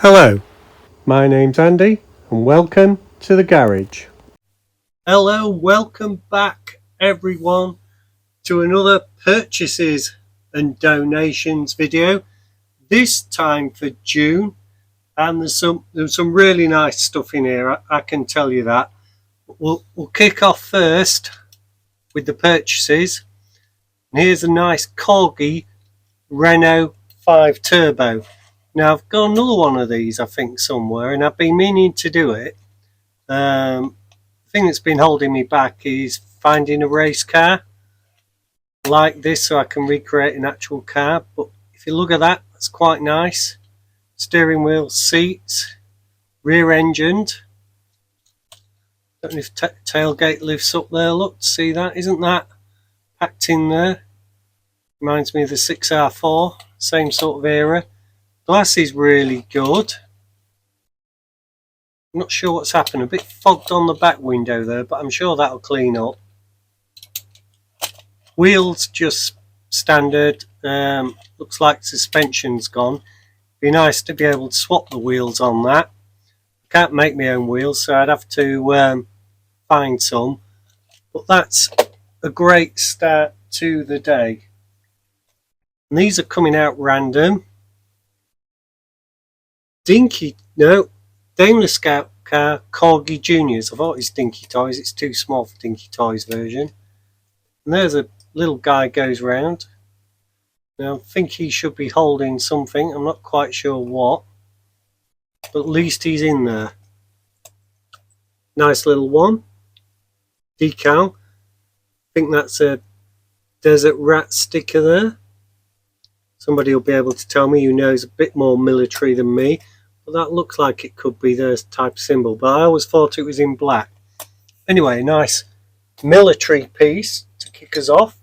Hello, my name's Andy and welcome to the garage. Hello, welcome back everyone to another purchases and donations video, this time for June, and there's some really nice stuff in here, I can tell you that. We'll kick off first with the purchases, and here's a nice Corgi Renault 5 Turbo. Now I've got another one of these I think somewhere, and I've been meaning to do it. The thing that's been holding me back is finding a race car like this so I can recreate an actual car. But if you look at that, that's quite nice. Steering wheel, seats, rear engined. Don't know if tailgate lifts up there. Look, see that? Isn't that packed in there? Reminds me of the 6R4, same sort of era. Glass is really good. I'm not sure what's happened. A bit fogged on the back window there, but I'm sure that'll clean up. Wheels just standard. Looks like suspension's gone. Be nice to be able to swap the wheels on that. Can't make my own wheels, so I'd have to find some. But that's a great start to the day. And these are coming out random. Daimler Scout car Corgi Juniors. I thought it's Dinky Toys. It's too small for Dinky Toys version. And there's a little guy goes round. Now I think he should be holding something. I'm not quite sure what. But at least he's in there. Nice little one. Decal. I think that's a Desert Rat sticker there. Somebody will be able to tell me who knows a bit more military than me. But that looks like it could be their type symbol. But I always thought it was in black. Anyway, nice military piece to kick us off.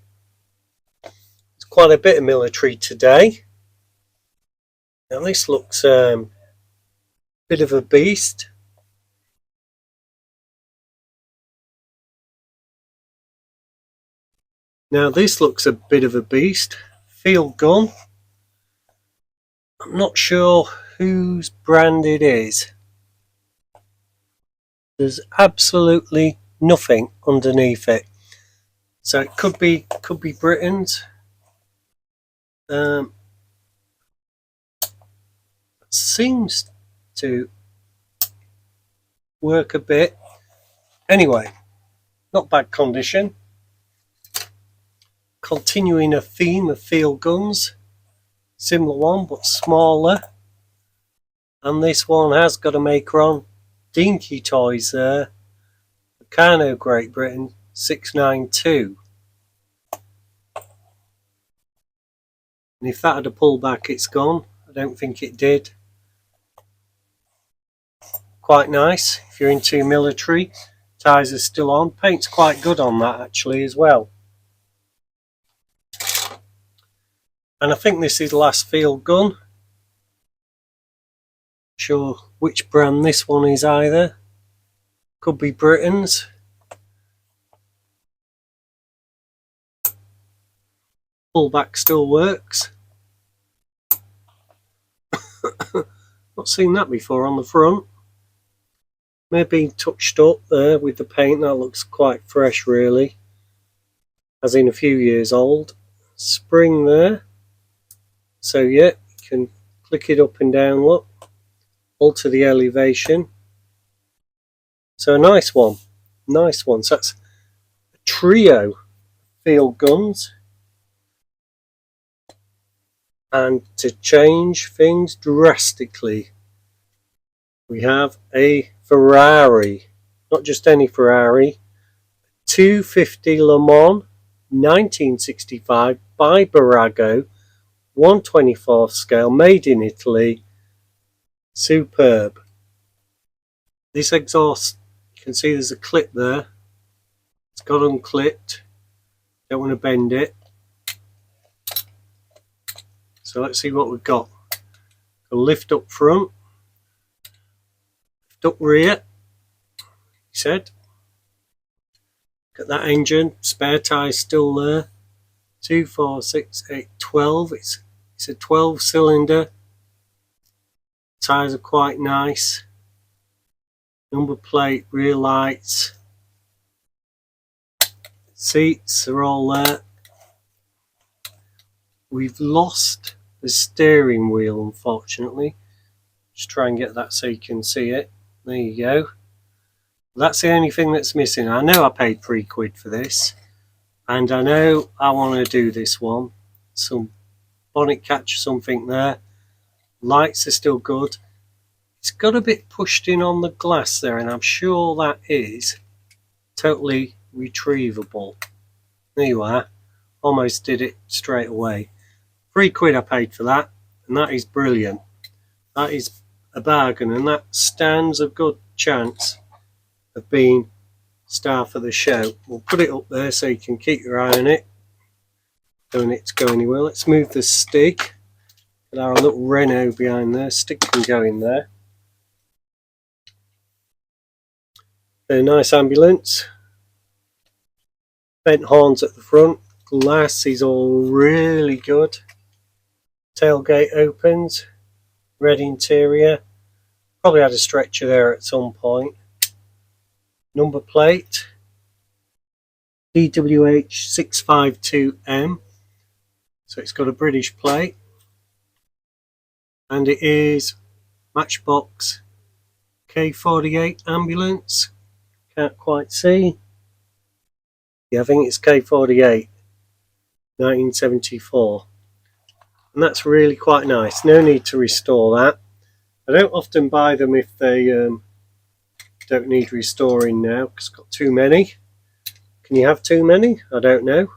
It's quite a bit of military today. Now this looks a bit of a beast. Now this looks a bit of a beast. Field gun. I'm not sure whose brand it is. There's absolutely nothing underneath it, so it could be Britain's. Seems to work a bit. Anyway, not bad condition. Continuing a theme of field guns. Similar one but smaller, and this one has got a maker on. Dinky Toys there. Meccano, Great Britain, 692. And if that had a pullback, it's gone. I don't think it did. Quite nice if you're into military. Ties are still on. Paint's quite good on that actually as well. And I think this is last field gun. Sure which brand this one is either. Could be Britain's. Pullback still works. Not seen that before on the front. May have been touched up there with the paint. That looks quite fresh really. As in a few years old. Spring there. So yeah, you can click it up and down, look, alter the elevation. So a nice one, So that's a trio field guns. And to change things drastically, we have a Ferrari, not just any Ferrari, 250 Le Mans 1965 by Barago. 1/24 scale, made in Italy. Superb. This exhaust, you can see there's a clip there. It's got unclipped. Don't want to bend it. So let's see what we've got. A lift up front, lift up rear. He said. Look at that engine. Spare tyres still there. 2, 4, 6, 8, 12. It's a 12 cylinder Tyres are quite nice. Number plate, rear lights. Seats are all there. We've lost the steering wheel, unfortunately. Just try and get that so you can see it. There you go. That's the only thing that's missing. I know I paid £3 for this, and I know I want to do this one. Some bonnet catch, something there. Lights are still good. It's got a bit pushed in on the glass there, and I'm sure that is totally retrievable. There you are. Almost did it straight away. £3 I paid for that, and that is brilliant. That is a bargain, and that stands a good chance of being star for the show. We'll put it up there so you can keep your eye on it. Don't want it to go anywhere. Let's move the stick. Got our little Renault behind there. Stick can go in there. A nice ambulance. Bent horns at the front. Glass is all really good. Tailgate opens. Red interior. Probably had a stretcher there at some point. Number plate. DWH652M. So it's got a British plate. And it is Matchbox K48 ambulance. Can't quite see. Yeah, I think it's K48, 1974. And that's really quite nice. No need to restore that. I don't often buy them if they don't need restoring now, because it's got too many. Can you have too many? I don't know.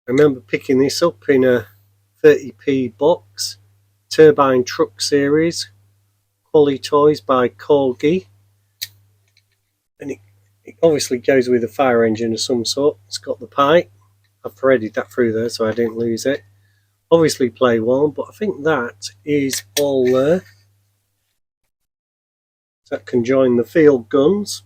I remember picking this up in a 30p box. Turbine Truck Series. Quality Toys by Corgi. And it obviously goes with a fire engine of some sort. It's got the pipe. I've threaded that through there so I didn't lose it. Obviously play one, but I think that is all there. So that can join the field guns.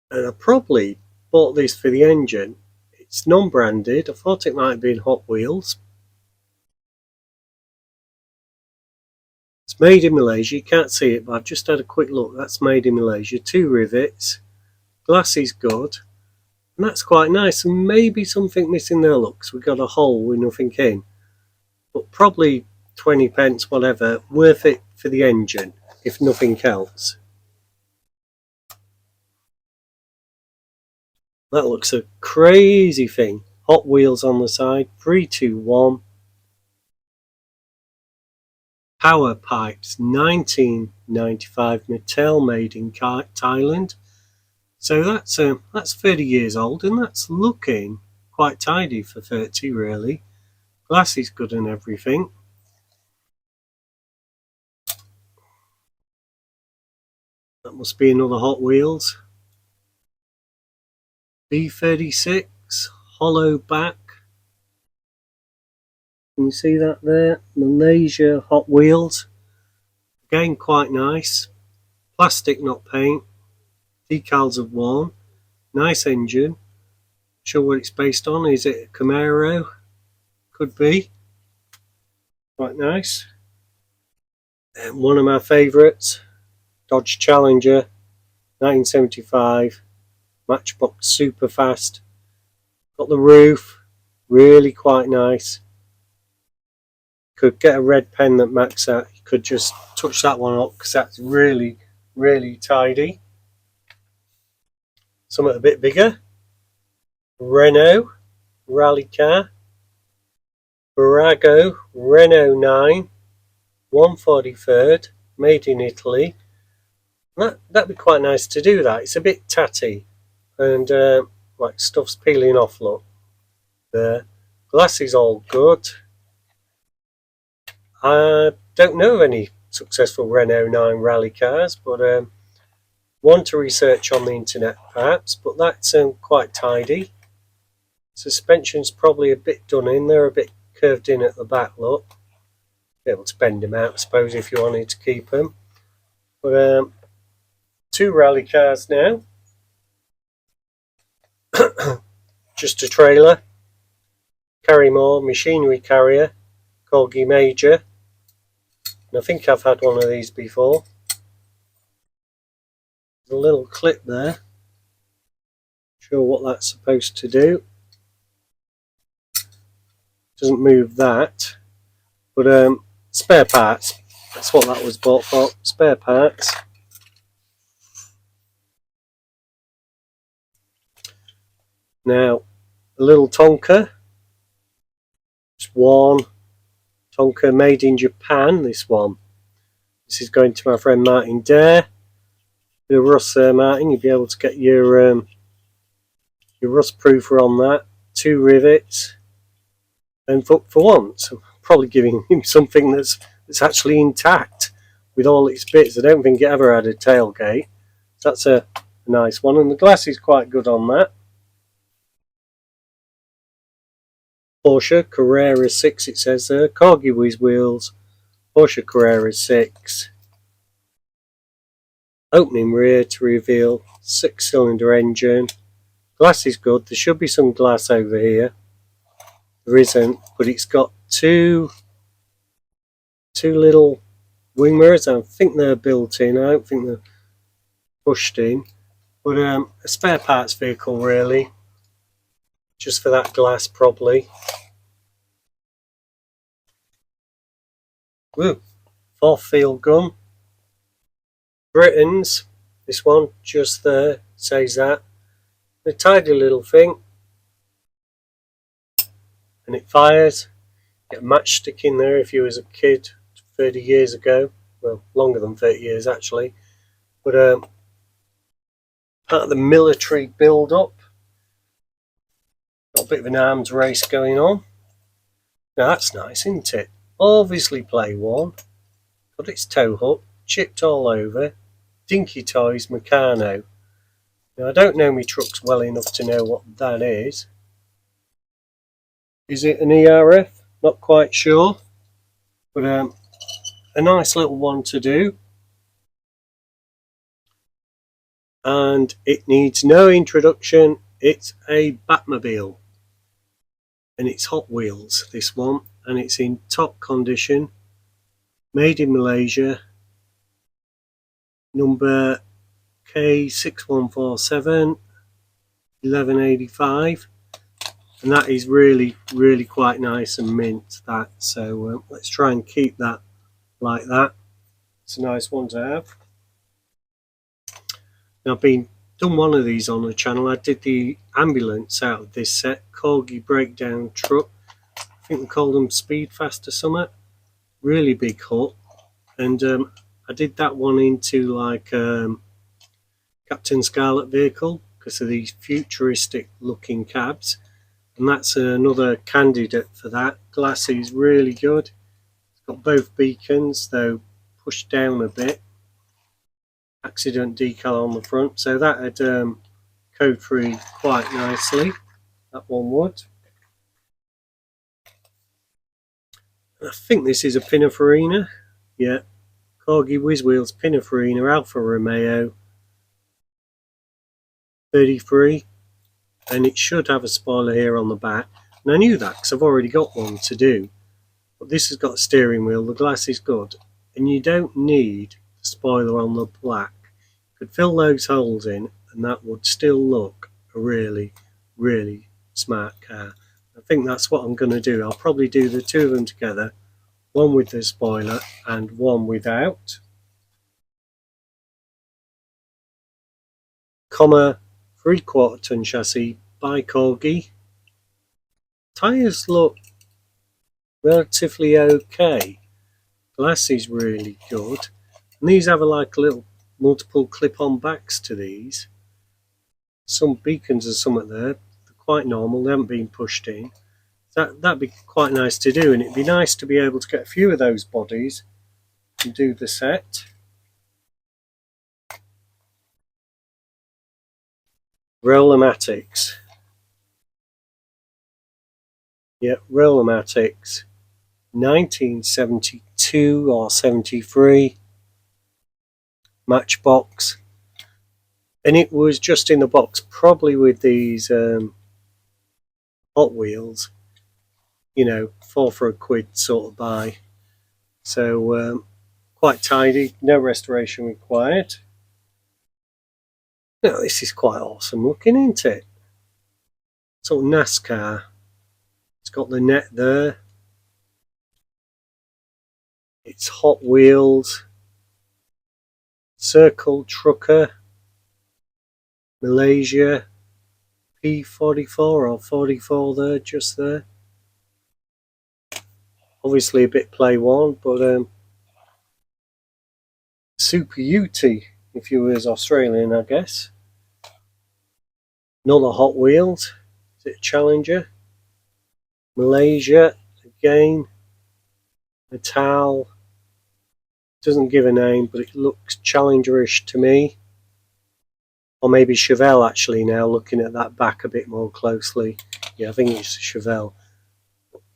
And I probably bought this for the engine. It's non-branded. I thought it might have been Hot Wheels. It's made in Malaysia. You can't see it, but I've just had a quick look. That's made in Malaysia. 2 rivets. Glass is good. And that's quite nice. And maybe something missing there. Looks. We've got a hole with nothing in. But probably 20 pence, whatever. Worth it for the engine, if nothing else. That looks a crazy thing. Hot Wheels on the side. 321. Power pipes, 1995, Mattel, made in Thailand. So that's 30 years old, and that's looking quite tidy for 30, really. Glass is good and everything. That must be another Hot Wheels. B36, hollow back. Can you see that there? Malaysia Hot Wheels. Again, quite nice. Plastic, not paint. Decals have worn. Nice engine. Not sure what it's based on. Is it a Camaro? Could be. Quite nice. And one of my favourites. Dodge Challenger. 1975. Matchbox super fast. Got the roof. Really quite nice. Could get a red pen that Max at. You could just touch that one up because that's really, really tidy. Something a bit bigger. Renault rally car. Virago Renault 9 143rd, made in Italy. That'd be quite nice to do that. It's a bit tatty and like stuff's peeling off. Look there. Glass is all good. I don't know of any successful Renault 9 rally cars, but one to research on the internet perhaps, but that's quite tidy. Suspension's probably a bit done in. They're a bit curved in at the back, look. Be able to bend them out, I suppose, if you wanted to keep them. But 2 rally cars now. Just a trailer. Carry more, machinery carrier. Corgi Major. And I think I've had one of these before. There's a little clip there. Not sure what that's supposed to do. Doesn't move that. But spare parts. That's what that was bought for. Spare parts. Now, a little Tonka. It's one Tonka made in Japan, this one. This is going to my friend Martin Dare. The rust there, Martin. You'll be able to get your rust proofer on that. 2 rivets. And for once, I'm probably giving him something that's actually intact with all its bits. I don't think it ever had a tailgate. So that's a nice one. And the glass is quite good on that. Porsche Carrera 6, it says there. Corgi Whiz wheels. Porsche Carrera 6. Opening rear to reveal 6-cylinder engine. Glass is good. There should be some glass over here. There isn't, but it's got two little wing mirrors. I think they're built in. I don't think they're pushed in. But a spare parts vehicle, really. Just for that glass, probably. Woo! 4th field gun. Britain's. This one, just there, says that. A tidy little thing. And it fires. Get a matchstick in there if you was a kid 30 years ago. Well, longer than 30 years actually. But part of the military build-up. Got a bit of an arms race going on. Now that's nice, isn't it? Obviously play worn. Got its tow hook, chipped all over. Dinky Toys Meccano. Now I don't know my trucks well enough to know what that is. Is it an ERF? Not quite sure. But a nice little one to do. And it needs no introduction. It's a Batmobile. And it's Hot Wheels, this one. And it's in top condition. Made in Malaysia. Number K6147 1185. And that is really, really quite nice and mint, that. So let's try and keep that like that. It's a nice one to have. Now, I've done one of these on the channel. I did the ambulance out of this set. Corgi breakdown truck. I think they called them Speedfast or something. Really big hut. And I did that one into like Captain Scarlet vehicle because of these futuristic looking cabs. And that's another candidate for that. Glass is really good. It's got both beacons, though pushed down a bit. Accident decal on the front, so that had code free quite nicely. That one would. I think this is a Pininfarina. Yeah. Corgi Whiz Wheels Pininfarina Alfa Romeo 33. And it should have a spoiler here on the back. And I knew that because I've already got one to do. But this has got a steering wheel, the glass is good. And you don't need the spoiler on the black. You could fill those holes in and that would still look a really, really smart car. I think that's what I'm going to do. I'll probably do the two of them together. One with the spoiler and one without. Comma 3/4 ton chassis by Corgi. Tyres look relatively okay. Glass is really good. And these have like little multiple clip-on backs to these. Some beacons or something there. They're quite normal, they haven't been pushed in. That'd be quite nice to do, and it'd be nice to be able to get a few of those bodies and do the set. Rollomatics. Yeah, Rollomatics. 1972 or 73. Matchbox. And it was just in the box, probably with these Hot Wheels. you know, 4 for a quid sort of buy. So quite tidy, no restoration required. Now this is quite awesome looking, isn't it? Sort of NASCAR. It's got the net there. It's Hot Wheels. Circle Trucker. Malaysia. P44 or 44 there, just there. Obviously a bit play one, but Super UT, if you was Australian, I guess. Another Hot Wheels. Is it a Challenger? Malaysia again. Metal. Doesn't give a name, but it looks Challengerish to me. Or maybe Chevelle actually now, looking at that back a bit more closely. Yeah, I think it's Chevelle.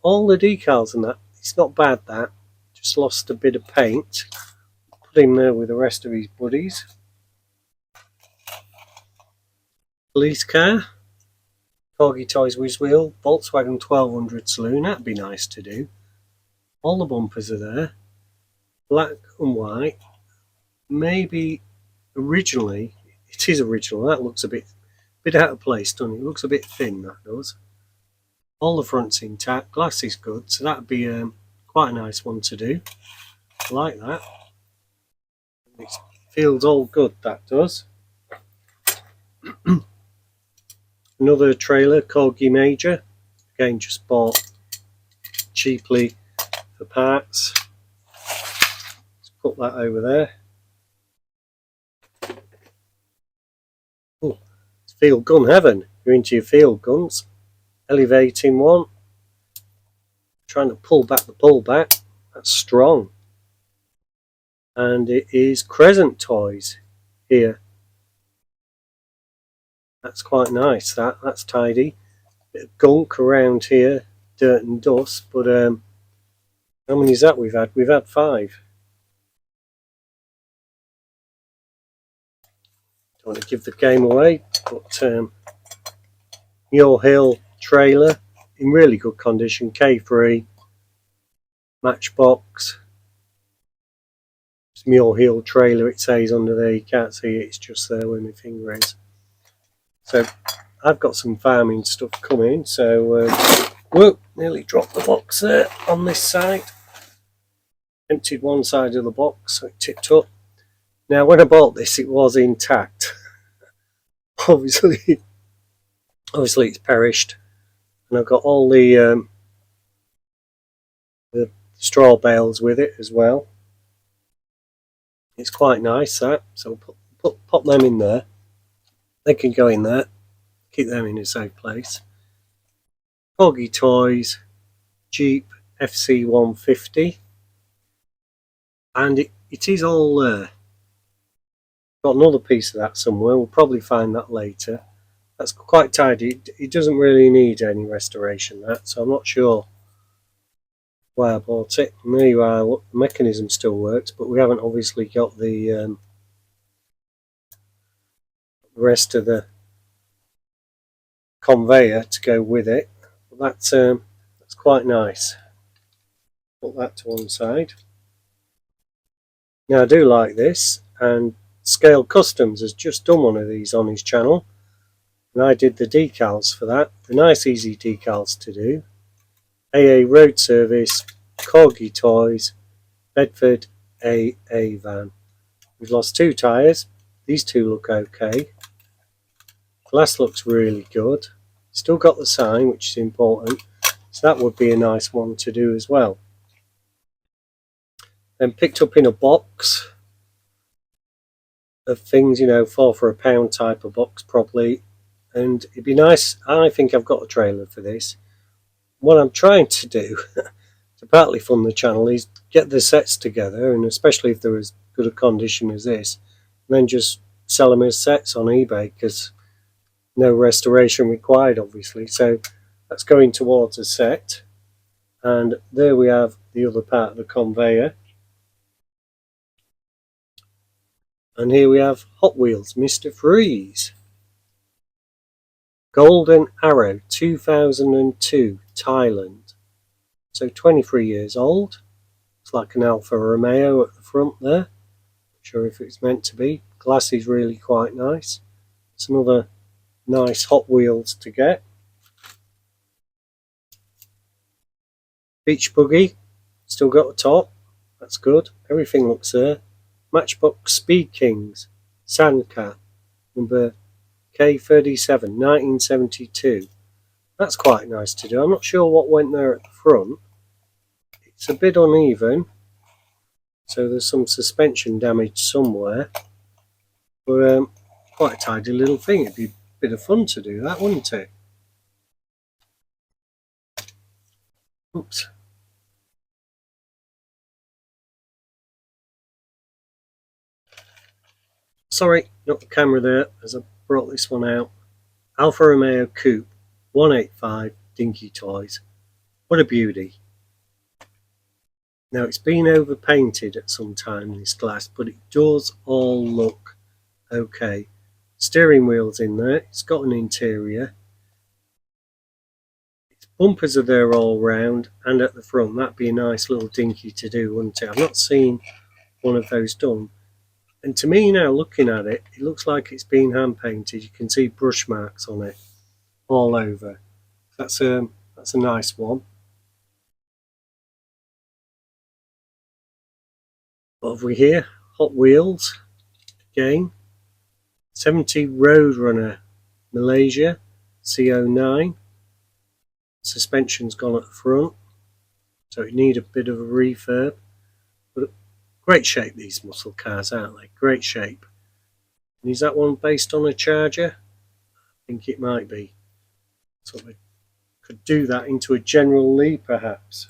All the decals and that, it's not bad that. Just lost a bit of paint. Put him there with the rest of his buddies. Police car. Corgi Toys Whiz Wheel. Volkswagen 1200 Saloon. That'd be nice to do. All the bumpers are there. Black and white. Maybe originally, it is original. That looks a bit out of place, doesn't it? It looks a bit thin, that does. All the front's intact. Glass is good, so that'd be quite a nice one to do. I like that. It feels all good, that does. Another trailer, Corgi Major. Again, just bought cheaply for parts. Let's put that over there. Oh, it's field gun heaven. You're into your field guns. Elevating one. Trying to pull back the pullback. That's strong. And it is Crescent Toys here. That's quite nice. That's tidy. Bit of gunk around here, dirt and dust. But how many is that we've had? We've had 5. Don't want to give the game away, but Muir Hill trailer in really good condition. K3 matchbox. It's Muir Hill trailer. It says under there. You can't see it. It's just there where my finger is. So I've got some farming stuff coming, so whoop, nearly dropped the box there on this side. Emptied one side of the box, so it tipped up. Now when I bought this it was intact. obviously it's perished, and I've got all the straw bales with it as well. It's quite nice that, so pop them in there. They can go in there. Keep them in a safe place. Corgi Toys Jeep FC150, and it is all there. Got another piece of that somewhere. We'll probably find that later. That's quite tidy. It doesn't really need any restoration, that, so I'm not sure why I bought it. And there you are. Look, the mechanism still works, but we haven't obviously got the rest of the conveyor to go with it. But that's quite nice. Put that to one side. Now I do like this, and Scale Customs has just done one of these on his channel, and I did the decals for that. They're nice easy decals to do. AA Road Service, Corgi Toys, Bedford AA van. We've lost 2 tyres. These 2 look okay. Glass looks really good. Still got the sign, which is important, so that would be a nice one to do as well. Then picked up in a box of things, you know, 4 for £1 type of box probably, and it'd be nice. I think I've got a trailer for this. What I'm trying to do to partly fund the channel is get the sets together, and especially if they're as good a condition as this, and then just sell them as sets on eBay, because no restoration required obviously. So that's going towards a set. And there we have the other part of the conveyor. And here we have Hot Wheels Mr. Freeze. Golden Arrow 2002 Thailand. So 23 years old. It's like an Alfa Romeo at the front there. Not sure if it's meant to be. Glass is really quite nice. It's another nice Hot Wheels to get. Beach buggy, still got a top. That's good. Everything looks there. Matchbox Speed Kings, Sandcat, number K37, 1972. That's quite nice to do. I'm not sure what went there at the front. It's a bit uneven, so there's some suspension damage somewhere. But quite a tidy little thing. It'd be a bit of fun to do that, wouldn't it? Oops. Sorry, not the camera there as I brought this one out. Alfa Romeo Coupe 185 Dinky Toys. What a beauty. Now it's been overpainted at some time, this glass, but it does all look okay. Steering wheel's in there, it's got an interior. Its bumpers are there all round and at the front. That'd be a nice little dinky to do, wouldn't it? I've not seen one of those done. And to me now, looking at it, it looks like it's been hand painted. You can see brush marks on it all over. That's a nice one. What have we here? Hot Wheels again. 70 Roadrunner Malaysia CO9. Suspension's gone at the front, so it need a bit of a refurb. But great shape, these muscle cars, aren't they? Great shape. And is that one based on a Charger? I think it might be. So we could do that into a General Lee, perhaps.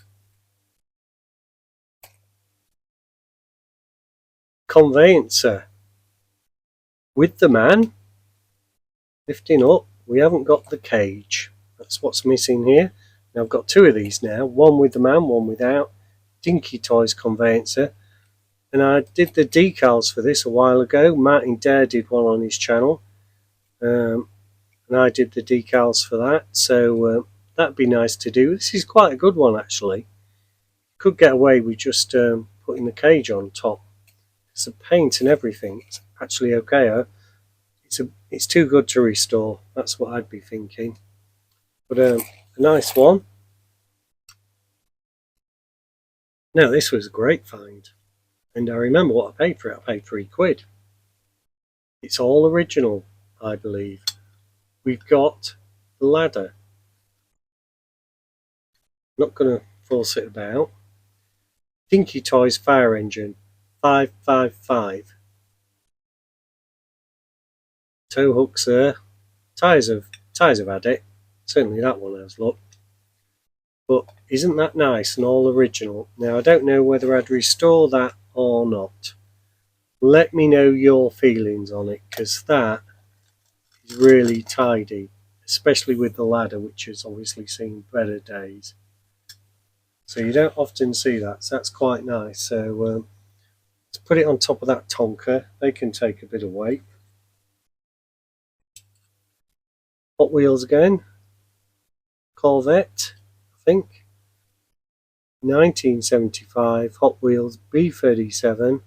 Conveyancer with the man lifting up. We haven't got the cage. That's what's missing here. Now I've got two of these now, one with the man, one without. Dinky Toys Conveyancer. And I did the decals for this a while ago. Martin Dare did one on his channel. And I did the decals for that. So that'd be nice to do. This is quite a good one, actually. Could get away with just putting the cage on top. It's the paint and everything. It's actually okay. It's too good to restore. That's what I'd be thinking. But a nice one. Now this was a great find. And I remember what I paid for it. I paid £3. It's all original, I believe. We've got the ladder. Not going to force it about. Dinky Toys fire engine 555. Tow hooks there. Tyres have had it. Certainly that one has, look. But isn't that nice and all original? Now I don't know whether I'd restore that or not. Let me know your feelings on it, because that is really tidy, especially with the ladder, which has obviously seen better days. So you don't often see that, so that's quite nice. So let's put it on top of that Tonka. They can take a bit of weight. Hot Wheels again. Corvette, I think. 1975 Hot Wheels B37.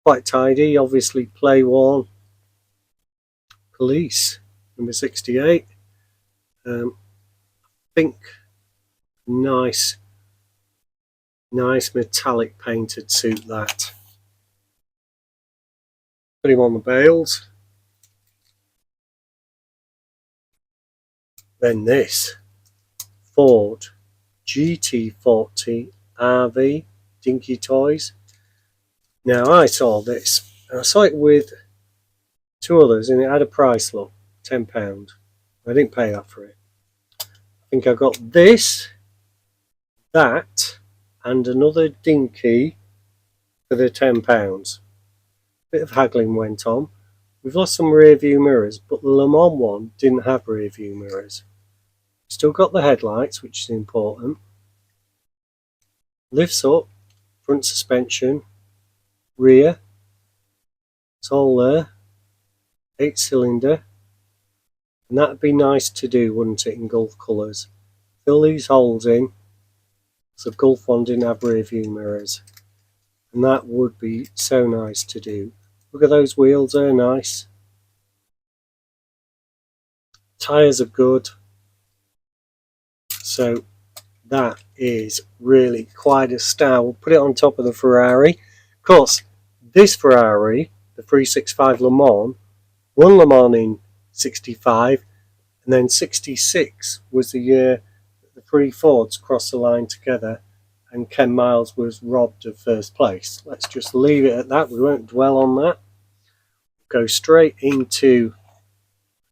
Quite tidy, obviously play worn. Police, number 68. I think nice metallic painted suit that. Put him on the bales. Then this Ford GT40 RV Dinky Toys. Now I saw this, and I saw it with two others, and it had a price, look, £10. I didn't pay that for it. I think I got this, that, and another Dinky for the £10. Bit of haggling went on. We've lost some rear view mirrors, but the Le Mans one didn't have rear view mirrors. Still got the headlights, which is important. Lifts up, front suspension, rear. It's all there. 8-cylinder. And that'd be nice to do, wouldn't it, in Gulf colours. Fill these holes in. the Gulf one didn't have rear view mirrors, and that would be so nice to do. Look at those wheels, they're nice. Tyres are good, so that is really quite a style. We'll put it on top of the Ferrari. Of course, this Ferrari, the 365 Le Mans, won Le Mans in 65, and then 66 was the year that the three Fords crossed the line together and Ken Miles was robbed of first place. Let's just leave it at that. We won't dwell on that. Go straight into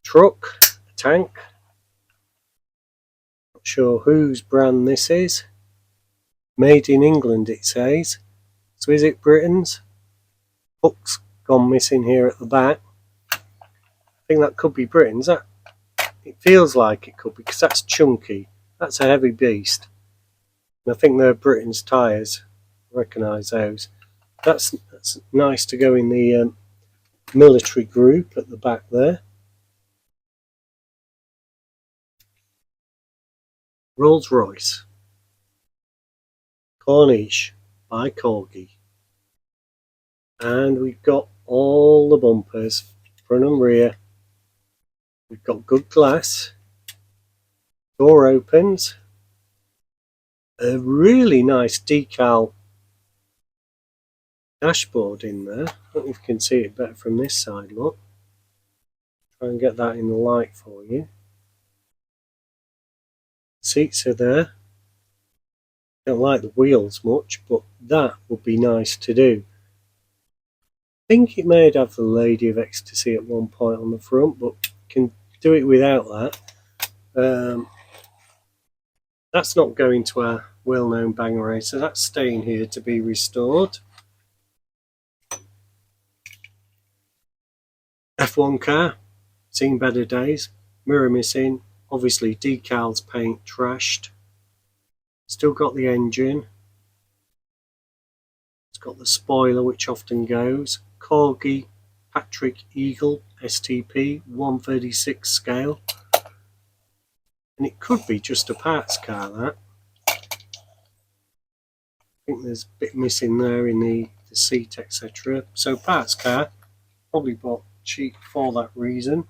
truck, a tank. Not sure whose brand this is. Made in England, it says. So is it Britain's? Hook's gone missing here at the back. I think that could be Britain's. It feels like it could be because that's chunky. That's a heavy beast. And I think they're Britain's tyres. I recognise those. That's nice to go in the military group at the back there. Rolls Royce. Corniche by Corgi. And we've got all the bumpers, front and rear. We've got good glass. Door opens. A really nice decal dashboard in there. I don't know if you can see it better from this side, look. Try and get that in the light for you. Seats are there. Don't like the wheels much, but that would be nice to do. I think it may have the Lady of Ecstasy at one point on the front, but can do it without that. That's not going to our well-known banger racer. That's staying here to be restored. F1 car, seen better days. Mirror missing. Obviously decals, paint trashed. Still got the engine. It's got the spoiler which often goes. Corgi Patrick Eagle STP 136 scale. And it could be just a parts car, that. I think there's a bit missing there in the seat, etc. So parts car, probably bought cheap for that reason.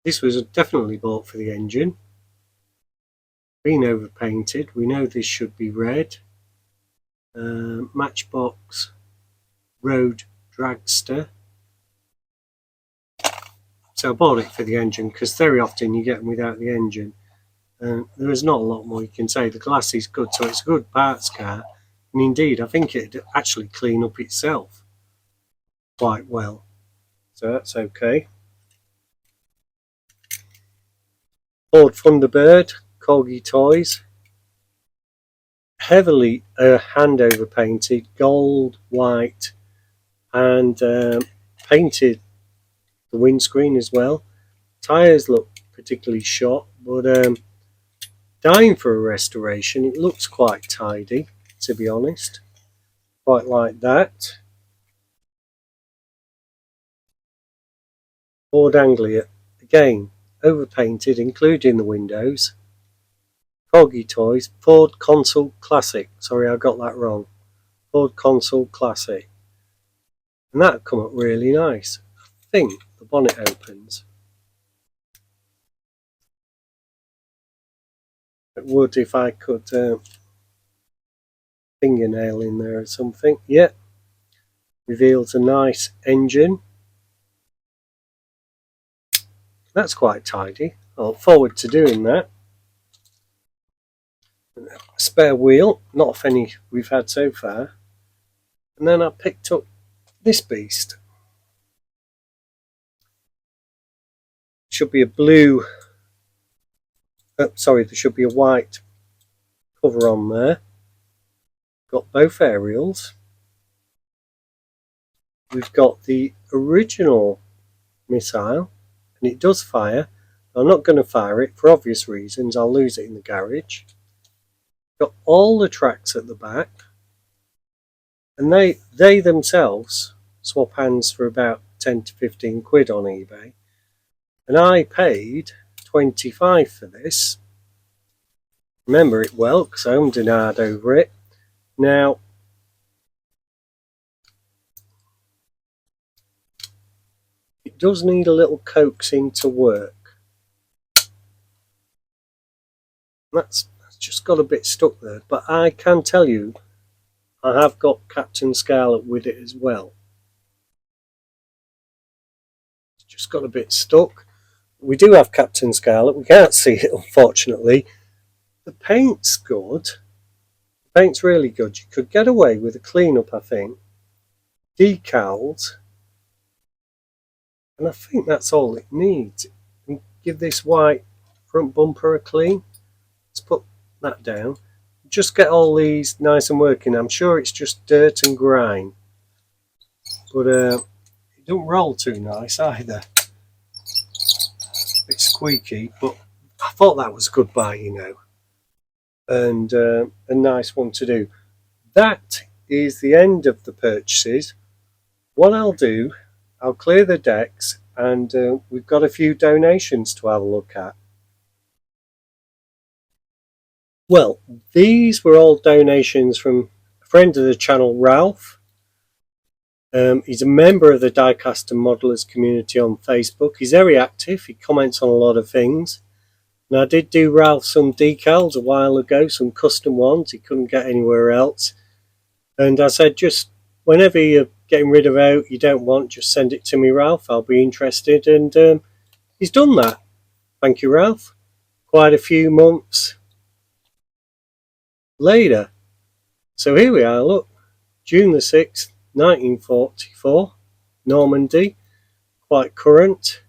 This was definitely bought for the engine. Been overpainted. We know this should be red. Matchbox Road Dragster. So I bought it for the engine because very often you get them without the engine. There is not a lot more you can say. The glass is good, so it's a good parts car. And indeed, I think it'd actually clean up itself quite well. So that's okay. Ford Thunderbird, Corgi Toys. Heavily hand over painted, gold, white, and painted the windscreen as well. Tyres look particularly shot, but dying for a restoration. It looks quite tidy, to be honest. Quite like that. Ford Anglia, again, overpainted, including the windows. Corgi Toys, Ford Consul Classic. Sorry, I got that wrong. Ford Consul Classic. And that come up really nice. I think the bonnet opens. It would if I could fingernail in there or something. Yeah. Reveals a nice engine. That's quite tidy. I look forward to doing that. Spare wheel, not of any we've had so far. And then I picked up this beast. Should be a blue, sorry, there should be a white cover on there. Got both aerials. We've got the original missile, and it does fire. I'm not going to fire it for obvious reasons. I'll lose it in the garage. Got all the tracks at the back, and they themselves swap hands for about 10 to 15 quid on eBay, and I paid 25 for this. remember it well because I hummed and hard over it. Now, it does need a little coaxing to work. That's just got a bit stuck there, but I can tell you I have got Captain Scarlet with it as well. It's just got a bit stuck. We do have Captain Scarlet, we can't see it unfortunately. The paint's good. The paint's really good. You could get away with a clean-up, I think. Decals. And I think that's all it needs. And give this white front bumper a clean. Let's put that down. Just get all these nice and working. I'm sure it's just dirt and grime. But it don't roll too nice either. A bit squeaky, but I thought that was a good buy, you know. And a nice one to do. That is the end of the purchases. What I'll do, I'll clear the decks, and we've got a few donations to have a look at. Well, these were all donations from a friend of the channel, Ralph. He's a member of the Diecast and Modelers community on Facebook. He's very active. He comments on a lot of things. And I did do Ralph some decals a while ago, some custom ones. He couldn't get anywhere else. And I said, just whenever you're getting rid of out you don't want, just send it to me, Ralph. I'll be interested. And he's done that. Thank you, Ralph. Quite a few months later. So here we are, look. June the 6th, 1944. Normandy. Quite current.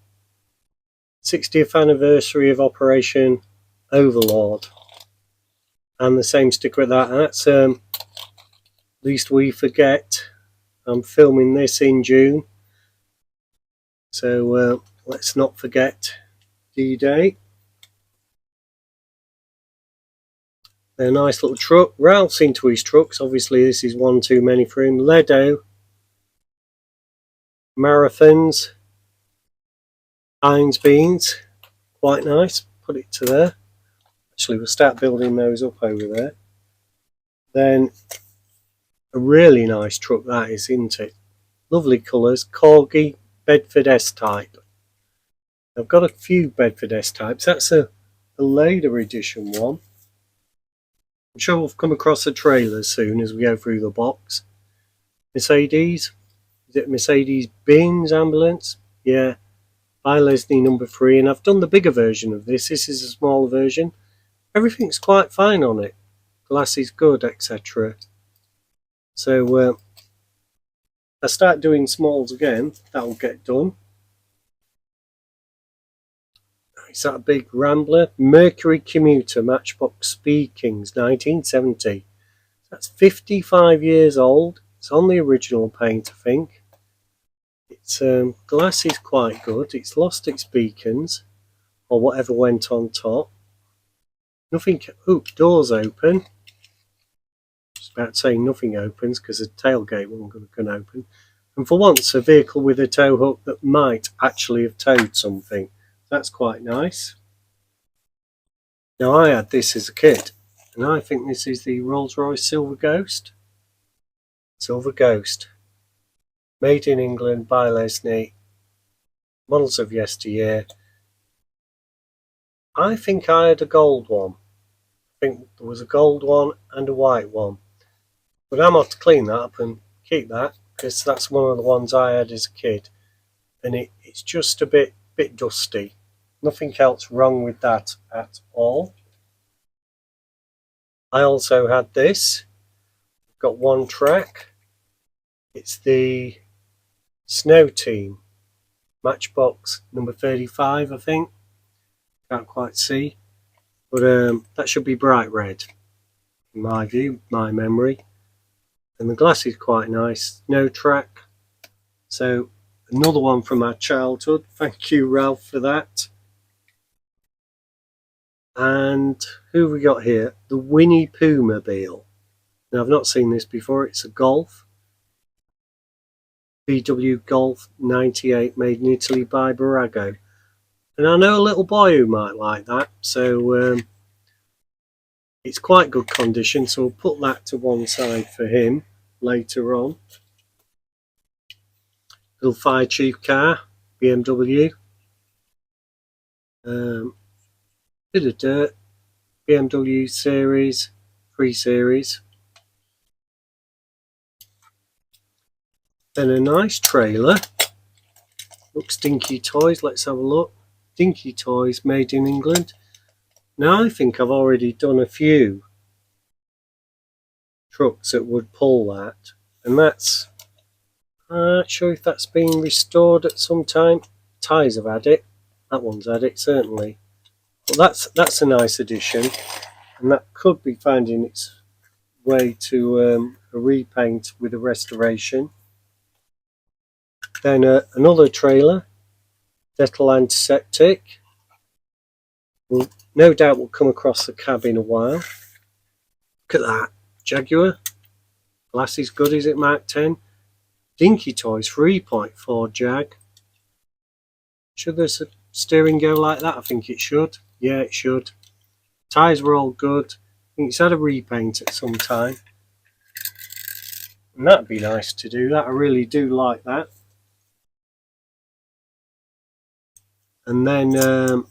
60th anniversary of Operation Overlord. And the same sticker at that. And that's Least We Forget. I'm filming this in June. So let's not forget D-Day. A nice little truck. Ralph's into his trucks. Obviously this is one too many for him. Ledo. Marathons. Heinz beans. Quite nice. Put it to there. Actually we'll start building those up over there. Then a really nice truck that is, isn't it? Lovely colours. Corgi Bedford S-Type. I've got a few Bedford S-Types. That's a later edition one. I'm sure we'll come across the trailers soon as we go through the box. Mercedes. Is it Mercedes-Benz ambulance? Yeah. By Lesney number 3. And I've done the bigger version of this. This is a smaller version. Everything's quite fine on it. Glass is good, etc. So I start doing smalls again. That'll get done. Is that a big Rambler? Mercury Commuter Matchbox Speed Kings 1970. That's 55 years old. It's on the original paint, I think. Its glass is quite good. It's lost its beacons, or whatever went on top. Nothing. Oh, doors open. Just about to say nothing opens because the tailgate wasn't going to open. And for once, a vehicle with a tow hook that might actually have towed something. That's quite nice. Now I had this as a kid, and I think this is the Rolls-Royce Silver Ghost. Silver Ghost. Made in England by Lesney. Models of yesteryear. I think I had a gold one. I think there was a gold one and a white one. But I'm going to clean that up and keep that, because that's one of the ones I had as a kid. And it's just a bit dusty. Nothing else wrong with that at all. I also had this. Got one track. It's the Snow Team. Matchbox number 35, I think. Can't quite see. But that should be bright red. In my view, my memory. And the glass is quite nice. No track. So another one from our childhood. Thank you, Ralph, for that. And who have we got here? The Winnie Pooh Mobile. Now I've not seen this before. It's a Golf. VW Golf 98, made in Italy by Barago. And I know a little boy who might like that. So It's quite good condition, so we'll put that to one side for him later on. Little fire chief car, BMW. Bit of dirt, BMW series, 3 series. Then a nice trailer. Looks Dinky Toys, let's have a look. Dinky Toys, made in England. Now I think I've already done a few trucks that would pull that, and that's, I'm not sure if that's been restored at some time. Tyres have had it, that one's had it certainly, but that's a nice addition, and that could be finding its way to a repaint with a restoration. Then another trailer, dental antiseptic. We'll, no doubt we'll come across the cab in a while. Look at that, Jaguar. Glass is good, is it Mark 10? Dinky Toys 3.4 Jag. Should the steering go like that? I think it should. Yeah, it should. Tyres were all good. I think it's had a repaint at some time. And that'd be nice to do that. I really do like that. And then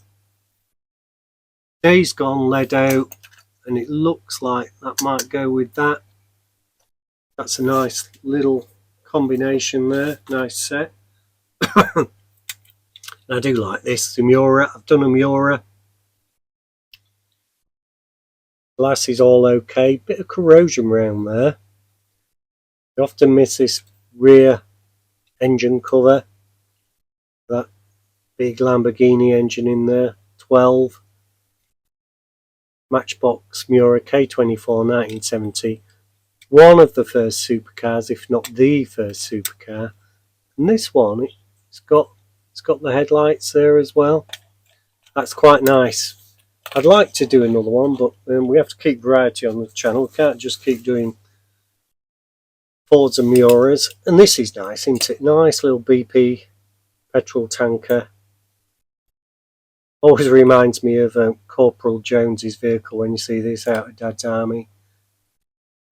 Days Gone lead out, and it looks like that might go with that. That's a nice little combination there, nice set. I do like this, the Miura. I've done a Miura. Glass is all okay, bit of corrosion around there. You often miss this rear engine cover, that big Lamborghini engine in there, 12. Matchbox Miura K24 1970. One of the first supercars, if not the first supercar. And this one, it's got the headlights there as well. That's quite nice. I'd like to do another one, but we have to keep variety on the channel. We can't just keep doing Fords and Miuras. And this is nice, isn't it? Nice little BP petrol tanker. Always reminds me of Corporal Jones's vehicle when you see this out of Dad's Army.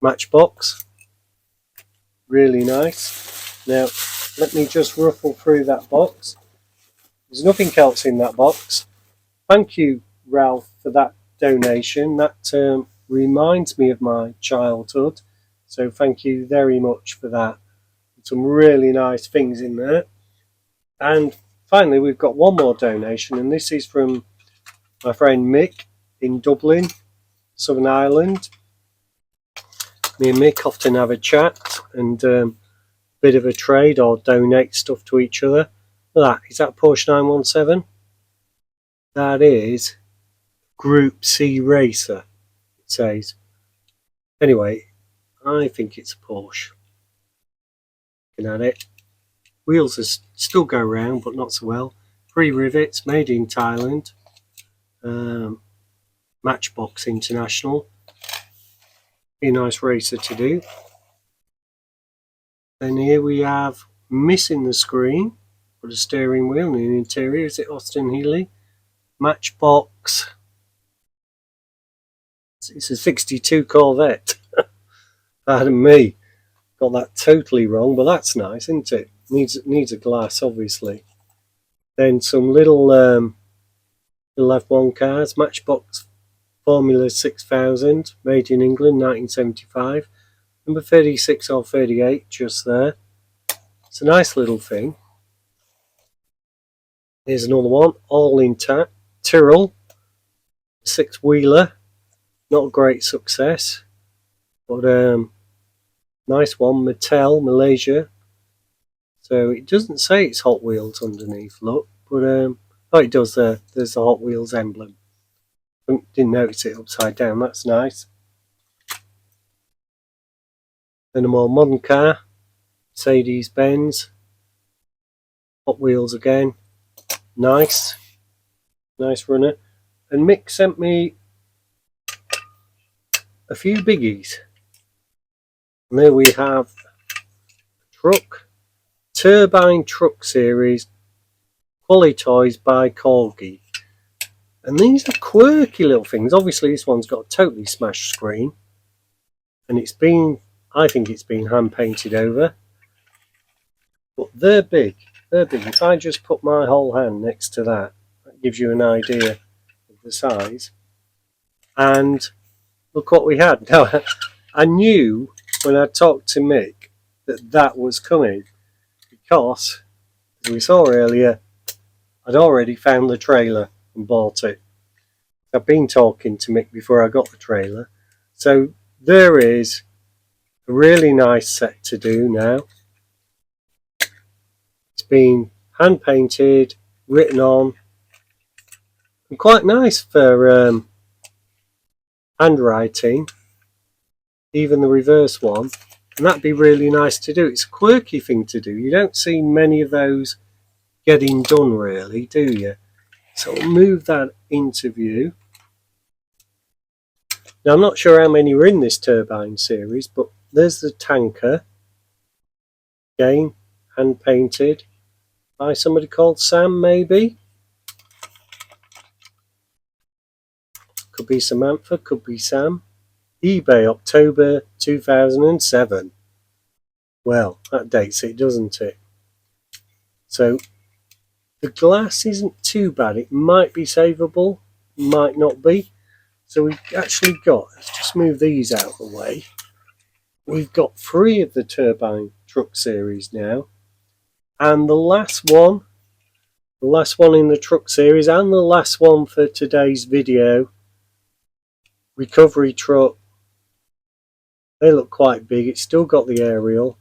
Matchbox. Really nice. Now, let me just ruffle through that box. There's nothing else in that box. Thank you, Ralph, for that donation. That reminds me of my childhood. So thank you very much for that. Some really nice things in there. And finally, we've got one more donation, and this is from my friend Mick in Dublin, Southern Ireland. Me and Mick often have a chat and a bit of a trade or donate stuff to each other. Look at that. Is that Porsche 917? That is Group C Racer, it says. Anyway, I think it's a Porsche. Looking at it. Wheels still go round, but not so well. 3 rivets, made in Thailand. Matchbox International. Be a nice racer to do. Then here we have, missing the screen, but a steering wheel and an interior. Is it Austin Healey? Matchbox. It's a 62 Corvette. Pardon me. Got that totally wrong, but that's nice, isn't it? Needs a glass, obviously. Then some little F1 cars. Matchbox Formula 6000, made in England, 1975. Number 36 or 38, just there. It's a nice little thing. Here's another one, all intact. Tyrrell, 6-wheeler. Not a great success, but nice one. Mattel, Malaysia. So it doesn't say it's Hot Wheels underneath, look, but oh, it does there. There's the Hot Wheels emblem. Didn't notice it upside down. That's nice. Then a more modern car, Mercedes-Benz. Hot Wheels again. Nice runner. And Mick sent me a few biggies. And there we have a truck, Turbine Truck Series, Quality Toys by Corgi. And these are quirky little things. Obviously this one's got a totally smashed screen, and I think it's been hand painted over, but they're big. If I just put my whole hand next to that, that gives you an idea of the size. And look what we had. Now, I knew when I talked to Mick that was coming, because, as we saw earlier, I'd already found the trailer and bought it. I've been talking to Mick before I got the trailer. So there is a really nice set to do now. It's been hand painted, written on, and quite nice for handwriting, even the reverse one. And that'd be really nice to do. It's a quirky thing to do. You don't see many of those getting done, really, do you? So I'll move that into view. Now, I'm not sure how many were in this turbine series, but there's the tanker. Again, hand painted by somebody called Sam, maybe. Could be Samantha, could be Sam. eBay, October 2007. Well, that dates it, doesn't it? So the glass isn't too bad. It might be savable, might not be. So we've actually got, let's just move these out of the way. We've got 3 of the turbine truck series now. And the last one in the truck series, and the last one for today's video, recovery truck. They look quite big. It's still got the aerial.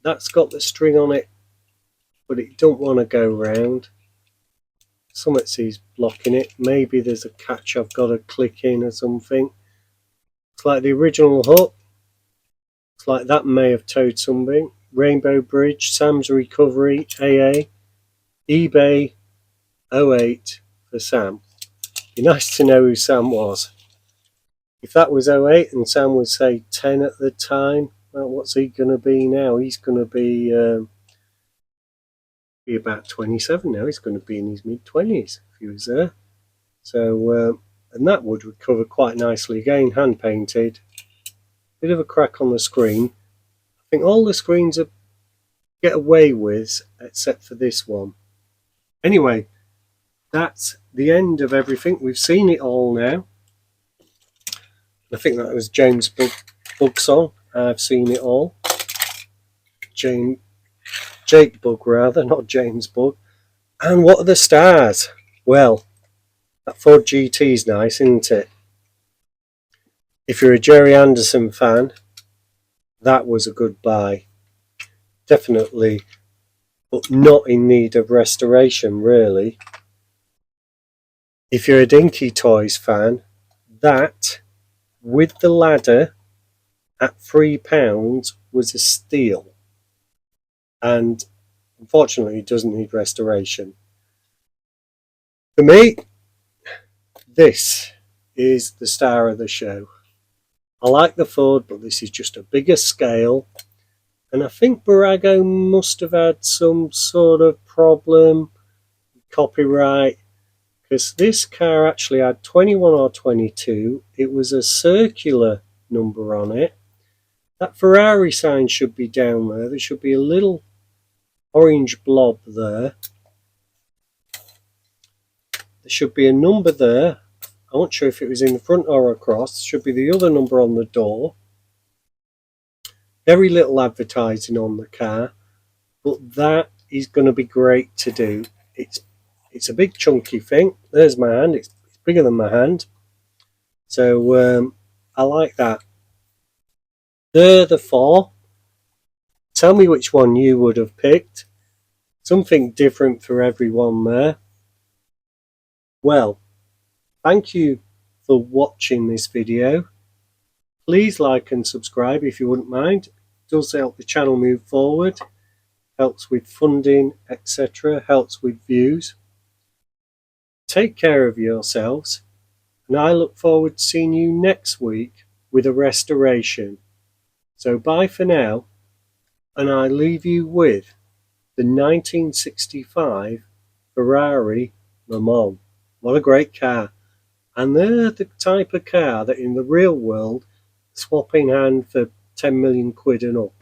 That's got the string on it, but it don't want to go round. Something's blocking it. Maybe there's a catch I've got to click in or something. It's like the original hook. It's like that may have towed something. Rainbow Bridge, Sam's Recovery, AA, eBay 08 for Sam. Be nice to know who Sam was. If that was 08 and Sam was, say, 10 at the time, well, what's he going to be now? He's going to be about 27 now. He's going to be in his mid-20s if he was there. So, and that would recover quite nicely. Again, hand painted. Bit of a crack on the screen. I think all the screens are get away with except for this one. Anyway, that's the end of everything. We've seen it all now. I think that was James Bug song. I've seen it all. Jake Bug rather, not James Bug. And what are the stars? Well, that Ford GT is nice, isn't it? If you're a Jerry Anderson fan, that was a good buy. Definitely, but not in need of restoration, really. If you're a Dinky Toys fan, that, with the ladder, at £3 was a steal. And unfortunately, it doesn't need restoration. For me, this is the star of the show. I like the Ford, but this is just a bigger scale. And I think Barago must have had some sort of problem, copyright, because this car actually had 21 or 22. It was a circular number on it. That Ferrari sign should be down there. There should be a little orange blob there. There should be a number there. I'm not sure if it was in the front or across. There should be the other number on the door. Very little advertising on the car, but that is going to be great to do. It's a big chunky thing. There's my hand. It's bigger than my hand. So I like that. They're the 4. Tell me which one you would have picked. Something different for everyone there. Well, thank you for watching this video. Please like and subscribe if you wouldn't mind. It does help the channel move forward. Helps with funding, etc. Helps with views. Take care of yourselves. And I look forward to seeing you next week with a restoration. So bye for now. And I leave you with the 1965 Ferrari Le Mans. What a great car. And they're the type of car that in the real world swap in hand for 10 million quid and up.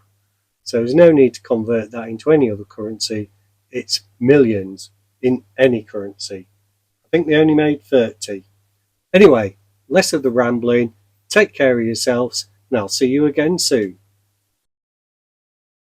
So there's no need to convert that into any other currency. It's millions in any currency. I think they only made 30. Anyway, less of the rambling. Take care of yourselves, and I'll see you again soon.